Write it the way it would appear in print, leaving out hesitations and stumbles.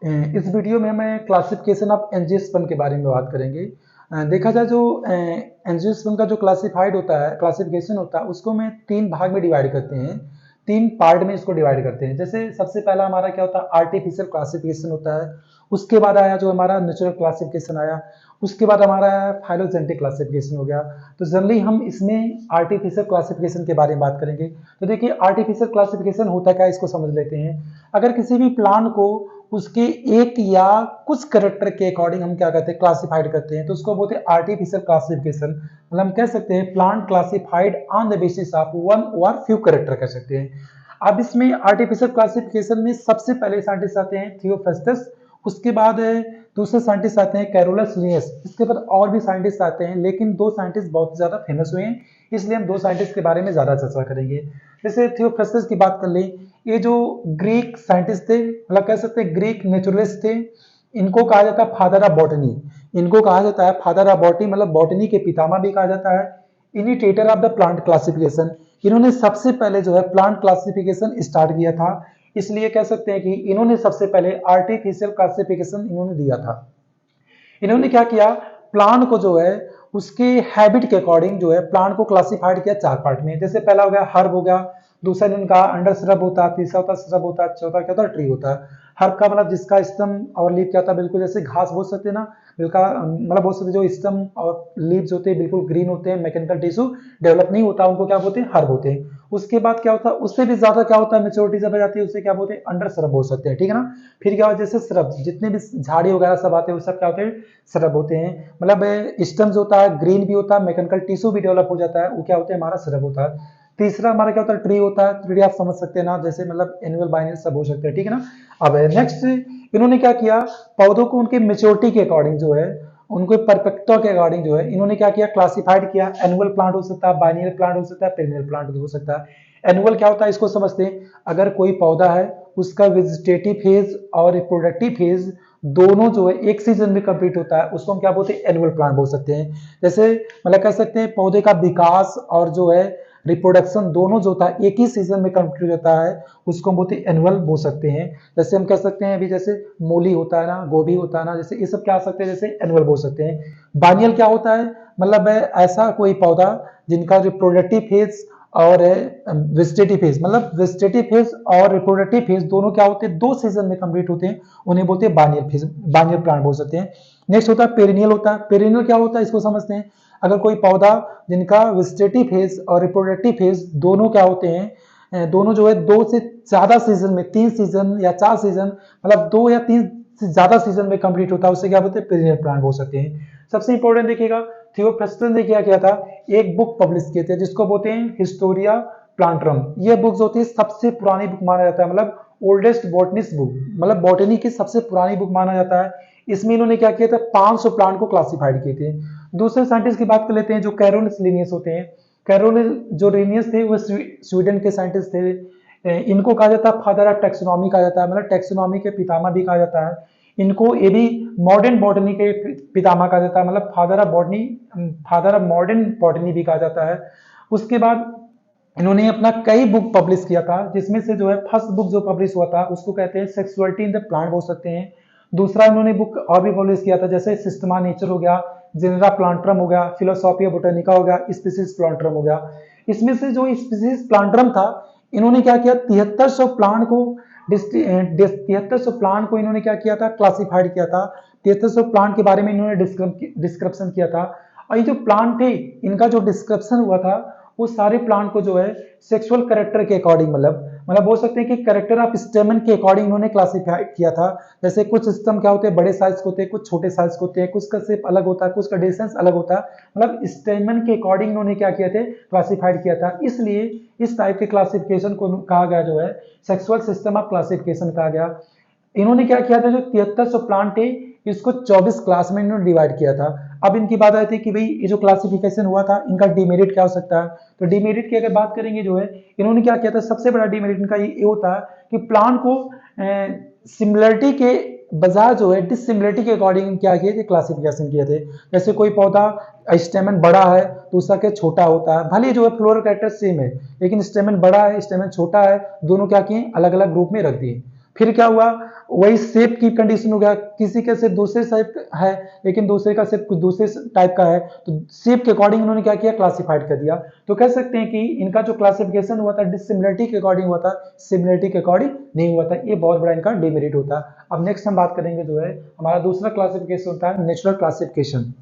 इस वीडियो में मैं क्लासिफिकेशन ऑफ एंजियोस्पर्म के बारे में बात करेंगे। देखा जाए जो एंजियोस्पर्म का जो क्लासिफाइड होता है, क्लासिफिकेशन होता है, उसको मैं 3 भाग में डिवाइड करते हैं, 3 पार्ट में इसको डिवाइड करते हैं। जैसे सबसे पहला हमारा क्या होता है, आर्टिफिशियल क्लासिफिकेशन होता है। उसके बाद आया जो हमारा नेचुरल क्लासिफिकेशन आया। उसके बाद हमारा फाइलोजेनेटिक क्लासिफिकेशन हो गया। तो जनरली हम इसमें आर्टिफिशियल क्लासिफिकेशन के बारे में बात करेंगे। तो देखिए आर्टिफिशियल क्लासिफिकेशन होता क्या है, इसको समझ लेते हैं। अगर किसी भी प्लांट को उसके एक या कुछ कैरेक्टर के अकॉर्डिंग हम क्या करते हैं, क्लासिफाइड करते हैं, तो उसको बोलते हैं आर्टिफिशियल क्लासिफिकेशन। मतलब हम कह सकते हैं plant classified on the basis of one और फ्यू कैरेक्टर कह सकते हैं। अब इसमें आर्टिफिशियल क्लासिफिकेशन में सबसे पहले साइंटिस्ट आते हैं थियोफ्रास्टस। उसके बाद दूसरे साइंटिस्ट आते हैं कैरोलस लिनियस। इसके बाद और भी साइंटिस्ट आते हैं, लेकिन 2 साइंटिस्ट बहुत ज्यादा फेमस हुए हैं, इसलिए हम 2 साइंटिस्ट के बारे में ज्यादा चर्चा करेंगे। जैसे थियोफ्रास्टस की बात कर लें, ये जो ग्रीक साइंटिस्ट थे, मतलब कह सकते हैं ग्रीक नेचुरलिस्ट थे। इनको कहा जाता है फादर ऑफ बॉटनी। इनको कहा जाता है फादर ऑफ बॉटनी, मतलब बॉटनी के पितामह भी कहा जाता है। इनिटेटर ऑफ द प्लांट क्लासिफिकेशन। इन्होंने सबसे पहले जो है प्लांट क्लासिफिकेशन स्टार्ट किया था, इसलिए कह सकते हैं कि इन्होंने सबसे पहले आर्टिफिशियल क्लासिफिकेशन इन्होंने दिया था। इन्होंने क्या किया, प्लांट को जो है उसके हैबिट के अकॉर्डिंग जो है प्लांट को क्लासिफाइड किया 4 पार्ट में। जैसे पहला हो गया हर्ब हो गया, दूसरा इन्होंने कहा अंडर श्रब होता है, तीसरा होता है श्रब होता है, चौथा क्या होता है, ट्री होता है। हर्ब का मतलब जिसका स्टम और लीफ क्या होता है, बिल्कुल जैसे घास बोल सकते हैं ना, बिल्कुल मतलब बोल सकते जो स्टम और लीव्स होते हैं बिल्कुल ग्रीन होते हैं, मैकेनिकल टिश्यू डेवलप नहीं होता, उनको क्या बोलते हैं, हर्ब होते हैं। उसके बाद क्या होता है, उससे भी ज्यादा क्या होता है, मेच्योरिटी जब आ जाती है उससे क्या बोलते हैं, अंडर श्रब बोल सकते हैं, ठीक है ना। फिर क्या होता है, जैसे श्रब जितने भी झाड़ी वगैरह सब आते हैं वो सब क्या होते हैं, श्रब होते हैं। मतलब स्टम्स होता है, ग्रीन भी होता है, मैकेनिकल टिश्यू भी डेवलप हो जाता है, वो क्या होता है, हमारा श्रब होता है। तीसरा हमारा क्या होता है, ट्री होता है। ट्री आप समझ सकते हैं ना, जैसे मतलब एनुअल बाइनल सब हो सकते हैं, ठीक है ना। अब नेक्स्ट इन्होंने क्या किया, पौधों को उनके मेच्योरिटी के अकॉर्डिंग जो है, उनको परफेक्टा के अकॉर्डिंग जो है इन्होंने क्या किया, क्लासिफाइड किया। एनुअल प्लांट हो सकता है, बाइनियल प्लांट हो सकता है, पेरिनियल प्लांट भी हो सकता है। एनुअल क्या होता है, इसको समझते हैं। अगर कोई पौधा है, उसका वेजिटेटिव फेज और रिप्रोडक्टिव फेज दोनों जो है एक सीजन में कंप्लीट होता है, उसको हम क्या बोलते हैं, एनुअल प्लांट बोल सकते हैं। जैसे मतलब कह सकते हैं पौधे का विकास और जो है रिप्रोडक्शन दोनों जो होता है एक ही सीजन में कंप्लीट होता है, उसको हम बोलते हैं एनुअल बोल सकते हैं। जैसे हम कह सकते हैं अभी जैसे मूली होता है ना, गोभी होता है ना, जैसे ये सब क्या सकते हैं, जैसे एनुअल बोल सकते हैं। बानियल क्या होता है, मतलब ऐसा कोई पौधा जिनका रिप्रोडक्टिव फेज और वेजिटेटिव फेज, मतलब वेजिटेटिव फेज और रिप्रोडक्टिव फेज दोनों क्या होते हैं, 2 सीजन में कंप्लीट होते हैं, उन्हें बोलते हैं बानियल फेज, बानियल प्लांट बोल सकते हैं। नेक्स्ट होता है पेरिनियल होता है। पेरिनियल क्या होता है, इसको समझते हैं। अगर कोई पौधा जिनका वेजिटेटिव फेज और रिप्रोडक्टिव फेज दोनों क्या होते हैं, दोनों जो है 2 से ज्यादा सीजन में, 3 सीजन या 4 सीजन, मतलब 2 या 3 से ज्यादा सीजन में कंप्लीट होता है, उससे क्या बोलते हैं, पेरिनियल प्लांट बोल सकते हैं। सबसे इंपॉर्टेंट देखिएगा, थियोफ्रास्टस ने क्या किया था, एक बुक पब्लिश किए थे जिसको बोलते हैं हिस्टोरिया प्लांटरम। ये बुक जो होती है सबसे पुरानी बुक माना जाता है, मतलब ओल्डेस्ट बॉटनिस्ट बुक, मतलब बॉटनी की सबसे पुरानी बुक माना जाता है। इसमें इन्होंने क्या किया था, 500 प्लांट को क्लासिफाइड किए थे। दूसरे साइंटिस्ट की बात कर लेते हैं जो कैरोलस लिनियस होते हैं। कैरोलस जो लिनियस थे वो स्वीडन के साइंटिस्ट थे। इनको कहा जाता है फादर ऑफ टेक्सोनॉमी कहा जाता है, मतलब टेक्सोनॉमी के पितामह भी कहा जाता है। इनको ये भी मॉडर्न बॉटनी के पितामह कहा जाता है, मतलब father of botany, father of modern botany भी कहा जाता है। उसके बाद इन्होंने अपना कई बुक पब्लिश किया था, जिसमें से जो है फर्स्ट बुक जो पब्लिश हुआ था उसको कहते हैं सेक्सुअलिटी इन द प्लांट बोल सकते हैं। दूसरा इन्होंने बुक और भी पब्लिश किया था, जैसे सिस्टमा नेचर हो गया, जेनरा प्लांटरम हो गया, फिलोसॉफी बोटेनिका हो गया, स्पीसीज प्लांटरम हो गया। इसमें से जो स्पीसीज प्लांटरम था, इन्होंने क्या किया, 7300 प्लांट को 7300 प्लांट को इन्होंने क्या किया था, क्लासिफाइड किया था। 7300 प्लांट के बारे में इन्होंने डिस्क्रिप्शन किया था। और ये जो प्लांट थे, इनका जो डिस्क्रिप्शन हुआ था, वो सारे प्लांट को जो है सेक्सुअल कैरेक्टर के अकॉर्डिंग, मतलब बोल सकते हैं कि कैरेक्टर ऑफ स्टेमन के अकॉर्डिंग उन्होंने क्लासिफाई किया था। जैसे कुछ स्टेम क्या होते हैं, बड़े साइज के होते हैं, कुछ छोटे साइज के होते हैं, कुछ का शेप अलग होता है, कुछ का डिस्टेंस अलग होता है, मतलब स्टेमन के अकॉर्डिंग उन्होंने क्या किया थे, क्लासिफाइड किया था। इसलिए इस टाइप के क्लासिफिकेशन को कहा गया जो है सेक्सुअल सिस्टम ऑफ क्लासिफिकेशन कहा गया। इन्होंने क्या किया था, जो 7300 प्लांट थे इसको 24 क्लास में इन्होंने डिवाइड किया था। अब इनकी बात आई थी कि भाई ये जो क्लासिफिकेशन हुआ था इनका डिमेरिट क्या हो सकता है। तो डिमेरिट की अगर बात करेंगे जो है, इन्होंने क्या किया था, सबसे बड़ा डिमेरिट इनका ये होता है कि प्लांट को सिमिलरिटी के बजाय जो है डिसिमिलरिटी के अकॉर्डिंग क्या किए थे, क्लासिफिकेशन किए थे। जैसे कोई पौधा स्टेमन बड़ा है तो उसका क्या छोटा होता है, भले जो है फ्लोरल कैरेक्टर सेम है, लेकिन स्टेमन बड़ा है स्टेमन छोटा है, दोनों क्या किए, अलग अलग ग्रुप में रख दिए। फिर क्या हुआ, वही शेप की कंडीशन हो गया, किसी का शेप दूसरे शेप है लेकिन दूसरे का शेप कुछ दूसरे टाइप का है, तो शेप के अकॉर्डिंग उन्होंने क्या किया, क्लासिफाइड कर दिया। तो कह सकते हैं कि इनका जो क्लासिफिकेशन हुआ था डिसिमिलरिटी के अकॉर्डिंग हुआ था, सिमिलरिटी के अकॉर्डिंग नहीं हुआ था। ये बहुत बड़ा इनका डिमेरिट होता है। अब नेक्स्ट हम बात करेंगे जो है हमारा दूसरा क्लासिफिकेशन होता है नेचुरल क्लासिफिकेशन।